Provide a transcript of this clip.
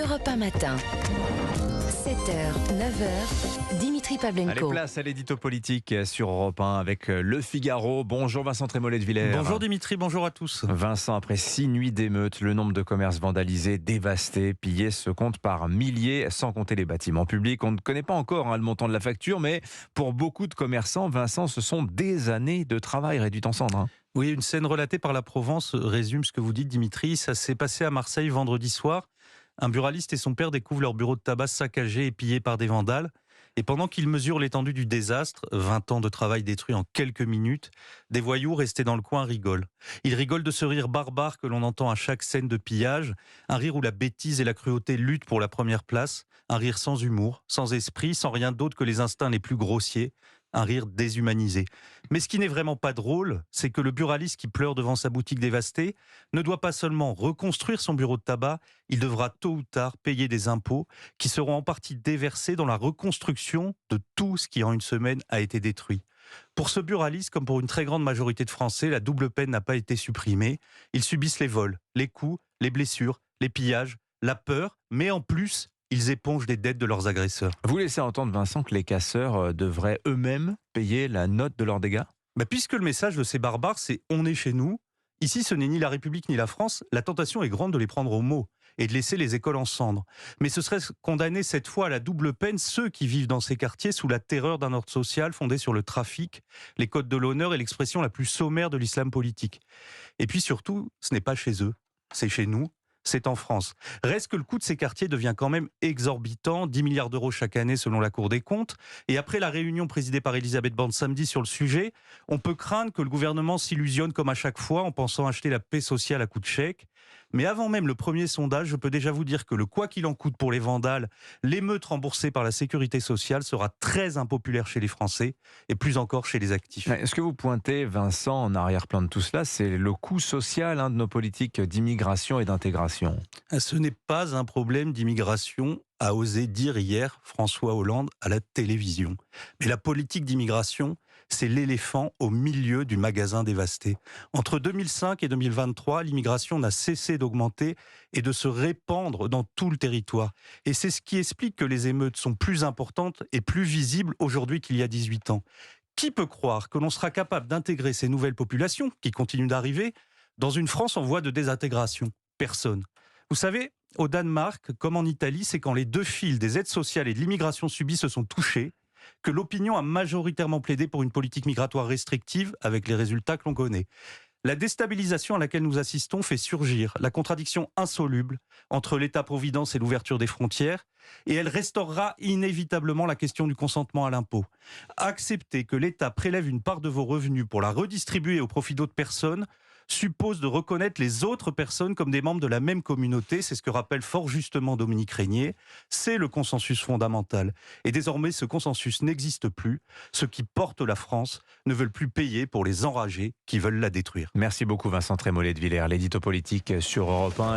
Europe 1 matin. 7h, 9h, Dimitri Pavlenko. Allez, place à l'édito politique sur Europe 1 avec Le Figaro. Bonjour Vincent Trémollet de Villers. Bonjour Dimitri, bonjour à tous. Vincent, après 6 nuits d'émeutes, le nombre de commerces vandalisés, dévastés, pillés se compte par milliers, sans compter les bâtiments publics. On ne connaît pas encore le montant de la facture, mais pour beaucoup de commerçants, Vincent, ce sont des années de travail réduites en cendres. Oui, une scène relatée par la Provence résume ce que vous dites Dimitri. Ça s'est passé à Marseille vendredi soir. Un buraliste et son père découvrent leur bureau de tabac saccagé et pillé par des vandales. Et pendant qu'ils mesurent l'étendue du désastre, 20 ans de travail détruit en quelques minutes, des voyous restés dans le coin rigolent. Ils rigolent de ce rire barbare que l'on entend à chaque scène de pillage, un rire où la bêtise et la cruauté luttent pour la première place, un rire sans humour, sans esprit, sans rien d'autre que les instincts les plus grossiers, un rire déshumanisé. Mais ce qui n'est vraiment pas drôle, c'est que le buraliste qui pleure devant sa boutique dévastée ne doit pas seulement reconstruire son bureau de tabac, il devra tôt ou tard payer des impôts qui seront en partie déversés dans la reconstruction de tout ce qui en une semaine a été détruit. Pour ce buraliste, comme pour une très grande majorité de Français, la double peine n'a pas été supprimée. Ils subissent les vols, les coups, les blessures, les pillages, la peur, mais en plus, ils épongent les dettes de leurs agresseurs. Vous laissez entendre, Vincent, que les casseurs devraient eux-mêmes payer la note de leurs dégâts ? Puisque le message de ces barbares, c'est « on est chez nous », ici ce n'est ni la République ni la France, la tentation est grande de les prendre au mot et de laisser les écoles en cendres. Mais ce serait condamner cette fois à la double peine ceux qui vivent dans ces quartiers sous la terreur d'un ordre social fondé sur le trafic, les codes de l'honneur et l'expression la plus sommaire de l'islam politique. Et puis surtout, ce n'est pas chez eux, c'est chez nous. C'est en France. Reste que le coût de ces quartiers devient quand même exorbitant, 10 milliards d'euros chaque année selon la Cour des comptes. Et après la réunion présidée par Elisabeth Borne samedi sur le sujet, on peut craindre que le gouvernement s'illusionne comme à chaque fois en pensant acheter la paix sociale à coup de chèque. Mais avant même le premier sondage, je peux déjà vous dire que le quoi qu'il en coûte pour les vandales, l'émeute remboursée par la sécurité sociale sera très impopulaire chez les Français et plus encore chez les actifs. Est-ce que vous pointez, Vincent, en arrière-plan de tout cela, c'est le coût social de nos politiques d'immigration et d'intégration ? Ce n'est pas un problème d'immigration, a osé dire hier François Hollande à la télévision. Mais la politique d'immigration, c'est l'éléphant au milieu du magasin dévasté. Entre 2005 et 2023, l'immigration n'a cessé d'augmenter et de se répandre dans tout le territoire. Et c'est ce qui explique que les émeutes sont plus importantes et plus visibles aujourd'hui qu'il y a 18 ans. Qui peut croire que l'on sera capable d'intégrer ces nouvelles populations, qui continuent d'arriver, dans une France en voie de désintégration ? Personne. Vous savez, au Danemark, comme en Italie, c'est quand les deux fils des aides sociales et de l'immigration subie se sont touchés que l'opinion a majoritairement plaidé pour une politique migratoire restrictive avec les résultats que l'on connaît. La déstabilisation à laquelle nous assistons fait surgir la contradiction insoluble entre l'État-providence et l'ouverture des frontières, et elle restaurera inévitablement la question du consentement à l'impôt. Accepter que l'État prélève une part de vos revenus pour la redistribuer au profit d'autres personnes suppose de reconnaître les autres personnes comme des membres de la même communauté. C'est ce que rappelle fort justement Dominique Régnier. C'est le consensus fondamental. Et désormais, ce consensus n'existe plus. Ceux qui portent la France ne veulent plus payer pour les enragés qui veulent la détruire. Merci beaucoup Vincent Trémollet de Villers, l'édito politique sur Europe 1.